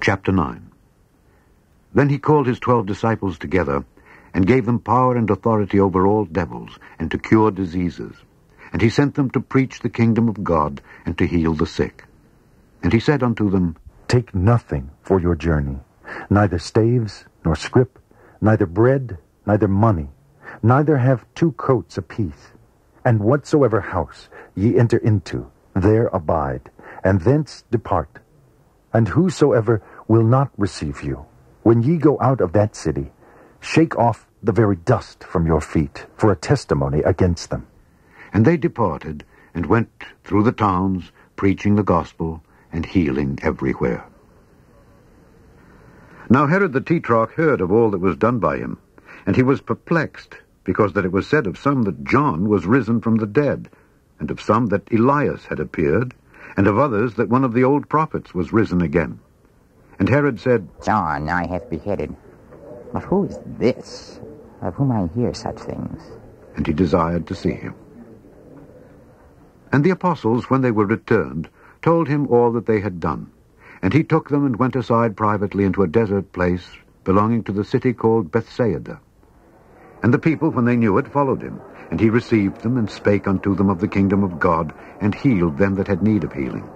Chapter 9. Then he called his 12 disciples together, and gave them power and authority over all devils, and to cure diseases. And he sent them to preach the kingdom of God, and to heal the sick. And he said unto them, Take nothing for your journey, neither staves, nor scrip, neither bread, neither money, neither have 2 coats apiece. And whatsoever house ye enter into, there abide, and thence depart. And whosoever will not receive you, when ye go out of that city, shake off the very dust from your feet, for a testimony against them. And they departed, and went through the towns, preaching the gospel, and healing everywhere. Now Herod the Tetrarch heard of all that was done by him, and he was perplexed, because that it was said of some that John was risen from the dead, and of some that Elias had appeared, and of others that one of the old prophets was risen again. And Herod said, John I hath beheaded, but who is this, of whom I hear such things? And he desired to see him. And the apostles, when they were returned, told him all that they had done. And he took them and went aside privately into a desert place belonging to the city called Bethsaida. And the people, when they knew it, followed him. And he received them, and spake unto them of the kingdom of God, and healed them that had need of healing.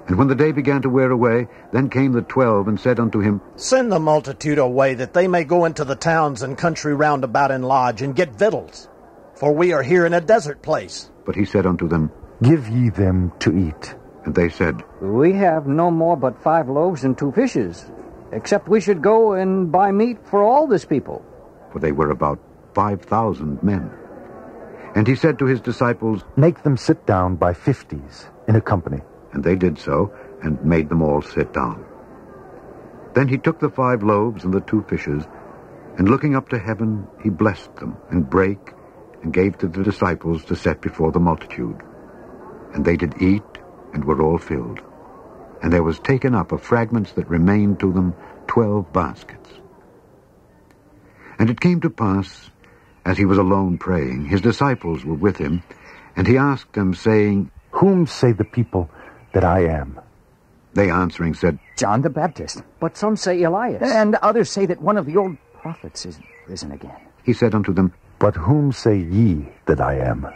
And when the day began to wear away, then came the 12, and said unto him, Send the multitude away, that they may go into the towns and country round about and lodge, and get victuals. For we are here in a desert place. But he said unto them, Give ye them to eat. And they said, We have no more but 5 loaves and 2 fishes, except we should go and buy meat for all this people. For they were about 5,000 men. And he said to his disciples, Make them sit down by 50s in a company. And they did so, and made them all sit down. Then he took the 5 loaves and the 2 fishes, and looking up to heaven, he blessed them, and brake, and gave to the disciples to set before the multitude. And they did eat, and were all filled. And there was taken up of fragments that remained to them 12 baskets. And it came to pass, as he was alone praying, his disciples were with him, and he asked them, saying, Whom say the people that I am? They answering said, John the Baptist. But some say Elias. And others say that one of the old prophets is risen again. He said unto them, But whom say ye that I am?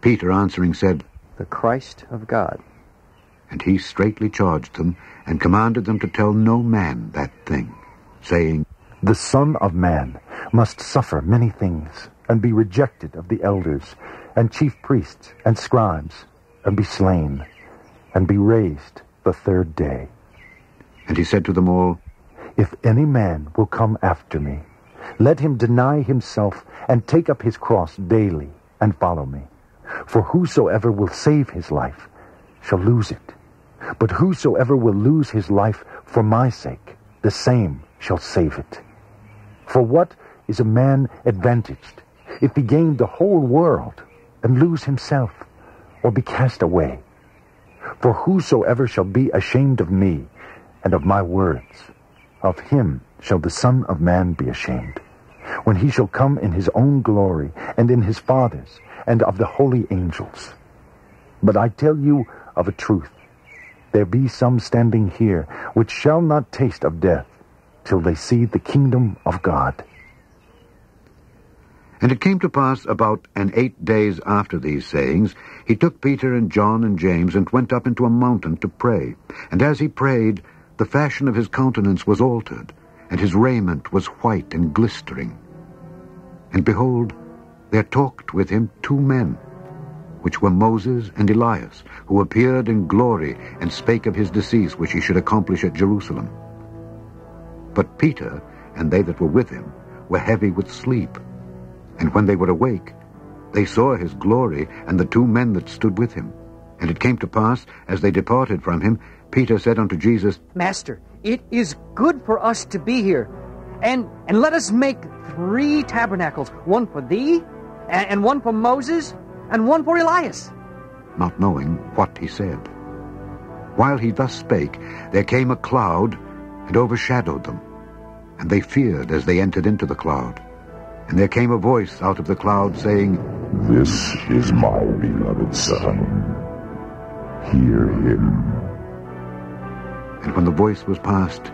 Peter answering said, The Christ of God. And he straitly charged them, and commanded them to tell no man that thing, saying, The Son of Man must suffer many things, and be rejected of the elders, and chief priests, and scribes, and be slain, and be raised the 3rd day. And he said to them all, If any man will come after me, let him deny himself, and take up his cross daily, and follow me. For whosoever will save his life shall lose it. But whosoever will lose his life for my sake, the same shall save it. For what is a man advantaged, if he gain the whole world, and lose himself, or be cast away? For whosoever shall be ashamed of me, and of my words, of him shall the Son of Man be ashamed, when he shall come in his own glory, and in his Father's, and of the holy angels. But I tell you of a truth, there be some standing here, which shall not taste of death, till they see the kingdom of God. And it came to pass about 8 days after these sayings, he took Peter and John and James, and went up into a mountain to pray. And as he prayed, the fashion of his countenance was altered, and his raiment was white and glistering. And behold, there talked with him 2 men, which were Moses and Elias, who appeared in glory, and spake of his decease which he should accomplish at Jerusalem. But Peter and they that were with him were heavy with sleep. And when they were awake, they saw his glory, and the 2 men that stood with him. And it came to pass, as they departed from him, Peter said unto Jesus, Master, it is good for us to be here. And let us make 3 tabernacles, one for thee, and one for Moses, and one for Elias. Not knowing what he said. While he thus spake, there came a cloud, and overshadowed them. And they feared as they entered into the cloud. And there came a voice out of the cloud, saying, This is my beloved Son. Hear him. And when the voice was past,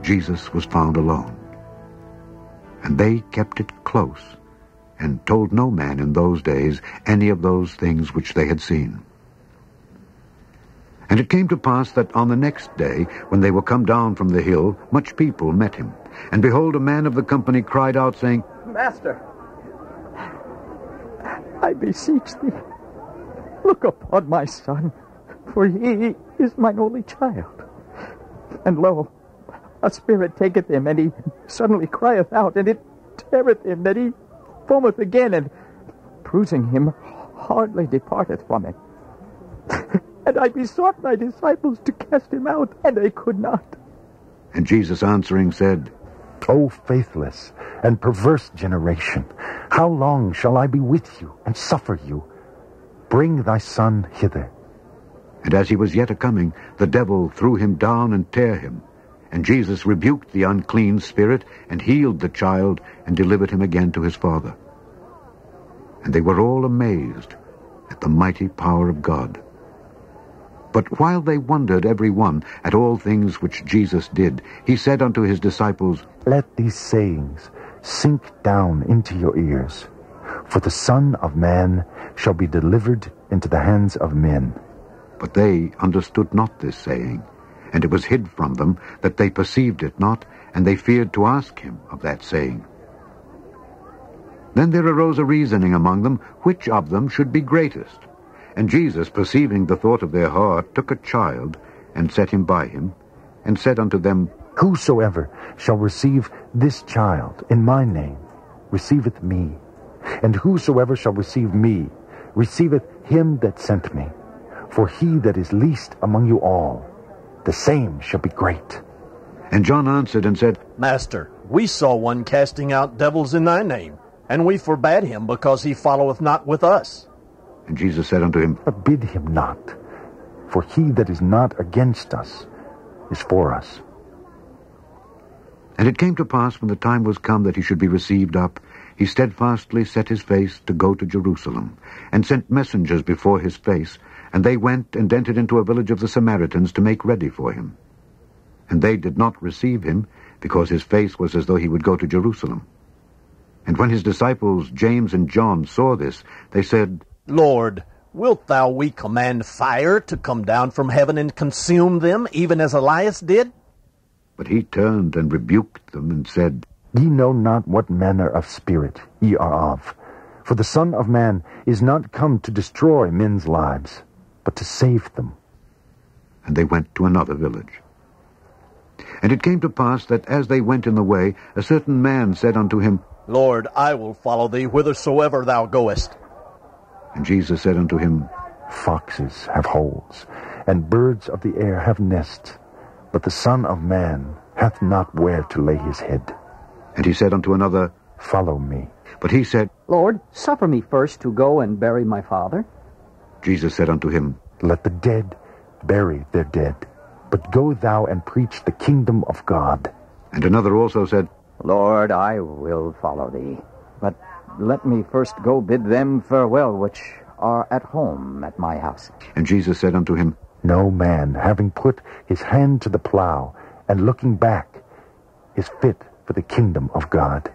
Jesus was found alone. And they kept it close, and told no man in those days any of those things which they had seen. And it came to pass that on the next day, when they were come down from the hill, much people met him. And behold, a man of the company cried out, saying, Master, I beseech thee, look upon my son, for he is mine only child. And lo, a spirit taketh him, and he suddenly crieth out, and it teareth him, that he foameth again, and bruising him, hardly departeth from him. And I besought thy disciples to cast him out, and they could not. And Jesus answering said, O faithless and perverse generation, how long shall I be with you and suffer you? Bring thy son hither. And as he was yet a-coming, the devil threw him down and tare him. And Jesus rebuked the unclean spirit, and healed the child, and delivered him again to his father. And they were all amazed at the mighty power of God. But while they wondered every one at all things which Jesus did, he said unto his disciples, Let these sayings sink down into your ears. For the Son of Man shall be delivered into the hands of men. But they understood not this saying, and it was hid from them, that they perceived it not, and they feared to ask him of that saying. Then there arose a reasoning among them, which of them should be greatest. And Jesus, perceiving the thought of their heart, took a child, and set him by him, and said unto them, Whosoever shall receive this child in my name receiveth me, and whosoever shall receive me receiveth him that sent me. For he that is least among you all, the same shall be great. And John answered and said, Master, we saw one casting out devils in thy name, and we forbade him, because he followeth not with us. And Jesus said unto him, Forbid him not, for he that is not against us is for us. And it came to pass, when the time was come that he should be received up, he steadfastly set his face to go to Jerusalem, and sent messengers before his face, and they went and entered into a village of the Samaritans to make ready for him. And they did not receive him, because his face was as though he would go to Jerusalem. And when his disciples James and John saw this, they said, Lord, wilt thou we command fire to come down from heaven and consume them, even as Elias did? But he turned and rebuked them, and said, Ye know not what manner of spirit ye are of. For the Son of Man is not come to destroy men's lives, but to save them. And they went to another village. And it came to pass that as they went in the way, a certain man said unto him, Lord, I will follow thee whithersoever thou goest. And Jesus said unto him, Foxes have holes, and birds of the air have nests, but the Son of Man hath not where to lay his head. And he said unto another, Follow me. But he said, Lord, suffer me first to go and bury my father. Jesus said unto him, Let the dead bury their dead, but go thou and preach the kingdom of God. And another also said, Lord, I will follow thee, but let me first go bid them farewell which are at home at my house. And Jesus said unto him, No man, having put his hand to the plow and looking back, is fit for the kingdom of God.